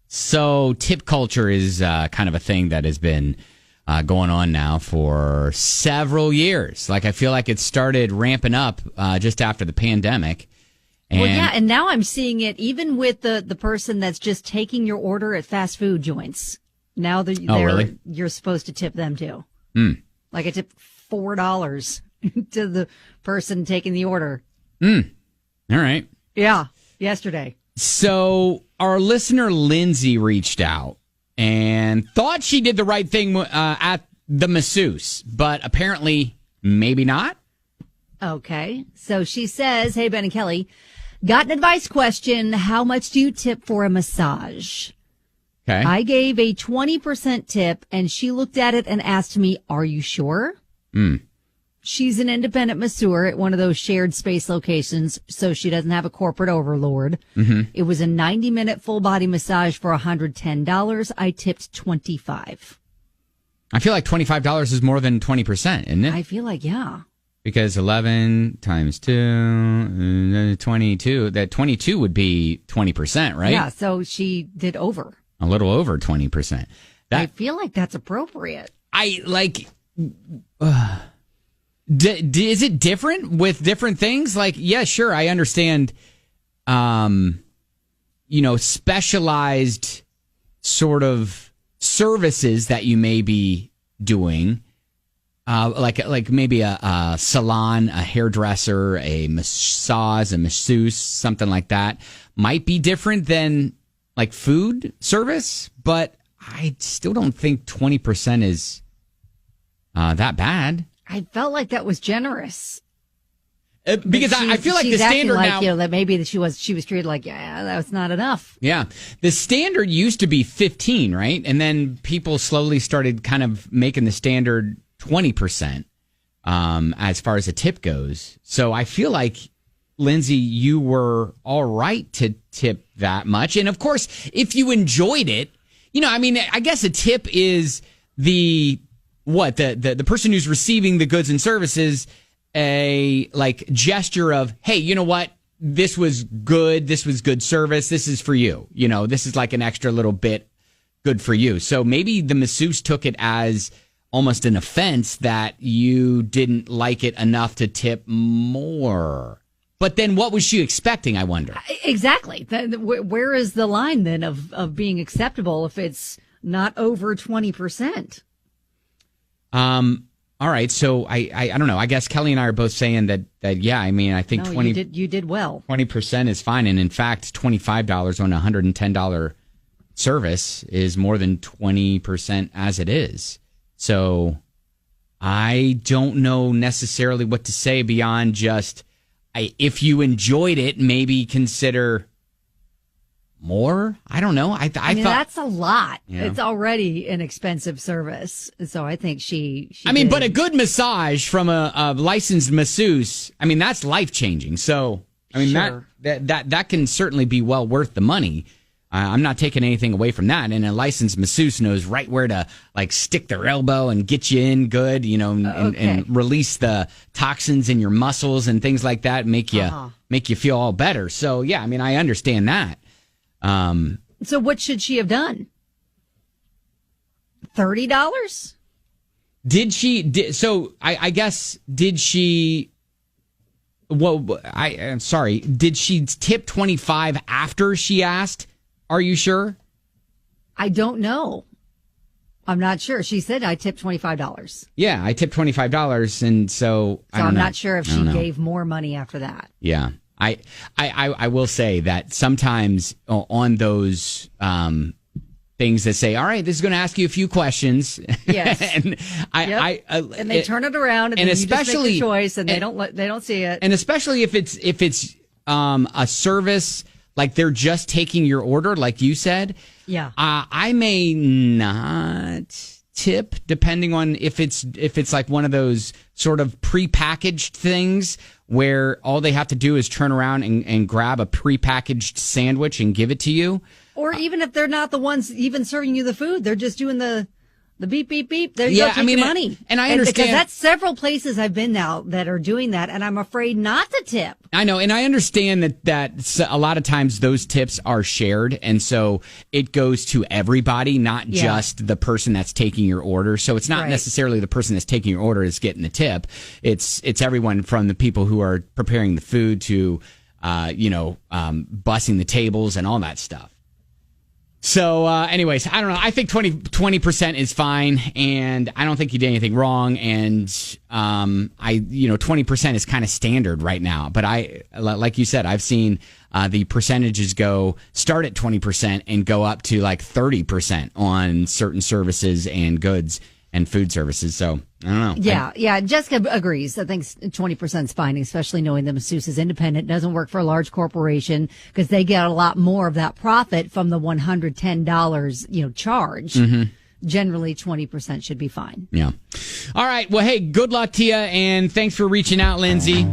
So tip culture is kind of a thing that has been going on now for several years. Like, I feel like it started ramping up just after the pandemic. And well, yeah, and now I'm seeing it even with the person that's just taking your order at fast food joints. Now really? You're supposed to tip them too. Like I tipped $4 to the person taking the order. All right. Yeah, yesterday. So our listener Lindsay reached out and thought she did the right thing at the masseuse, but apparently maybe not. Okay. So she says, hey, Ben and Kelly, got an advice question. How much do you tip for a massage? Okay. I gave a 20% tip and she looked at it and asked me, are you sure? She's an independent masseur at one of those shared space locations, so she doesn't have a corporate overlord. It was a 90-minute full body massage for $110. I tipped $25. I feel like $25 is more than 20%, isn't it? I feel like, yeah. Because 11 times 2, 22, that 22 would be 20%, right? Yeah, so she did over. A little over 20%. I feel like that's appropriate. I like... is it different with different things? Like, yeah, sure, I understand, specialized sort of services that you may be doing, like maybe a salon, a hairdresser, a massage, a masseuse, something like that, might be different than like food service, but I still don't think 20% is that bad. I felt like that was generous. Because I feel like the standard like, now, that maybe she was treated like, yeah, that was not enough. Yeah, the standard used to be 15, right? And then people slowly started kind of making the standard 20% as far as a tip goes. So I feel like, Lindsay, you were all right to tip that much. And of course, if you enjoyed it, I guess a tip is the person who's receiving the goods and services, a like gesture of, hey, you know what? This was good service. This is for you. This is like an extra little bit good for you. So maybe the masseuse took it as almost an offense that you didn't like it enough to tip more. But then what was she expecting, I wonder? Exactly. Where is the line then of being acceptable if it's not over 20%? All right. So I don't know. I guess Kelly and I are both saying that yeah, I think 20 you did well. 20% is fine. And in fact, $25 on a $110 service is more than 20% as it is. So I don't know necessarily what to say beyond just if you enjoyed it, maybe consider more. I don't know. I thought that's a lot. Yeah. It's already an expensive service, so I think she but a good massage from a licensed masseuse, that's life changing. So sure. that can certainly be well worth the money. I'm not taking anything away from that. And a licensed masseuse knows right where to like stick their elbow and get you in good, and release the toxins in your muscles and things like that, make you feel all better. So yeah, I understand that. So what should she have done? $30? Did she? So I guess did she? Well, I'm sorry. Did she tip 25 after she asked? Are you sure? I don't know. I'm not sure. She said I tipped $25. Yeah, I tipped $25, and so I'm not sure if she gave more money after that. Yeah. I will say that sometimes on those things that say, all right, this is going to ask you a few questions. Yes. and and they turn it around and then especially, you just make a choice and they don't see it. And especially if it's a service, like they're just taking your order, like you said. Yeah. I may not tip depending on if it's like one of those sort of prepackaged things where all they have to do is turn around and grab a prepackaged sandwich and give it to you. Or even if they're not the ones even serving you the food, they're just doing the The beep, beep, beep. There you go, take your money. And I understand. Because that's several places I've been now that are doing that, and I'm afraid not to tip. I know, and I understand that a lot of times those tips are shared, and so it goes to everybody, not just the person that's taking your order. So it's not necessarily the person that's taking your order is getting the tip. It's everyone from the people who are preparing the food to, bussing the tables and all that stuff. So, anyways, I don't know. I think 20% is fine, and I don't think you did anything wrong. And 20% is kind of standard right now. But like you said, I've seen the percentages start at 20% and go up to like 30% on certain services and goods and food services. So I don't know. Yeah. Jessica agrees. I think 20% is fine, especially knowing the masseuse is independent, doesn't work for a large corporation because they get a lot more of that profit from the $110, charge. Mm-hmm. Generally, 20% should be fine. Yeah. All right. Well, hey, good luck to you, and thanks for reaching out, Lindsay.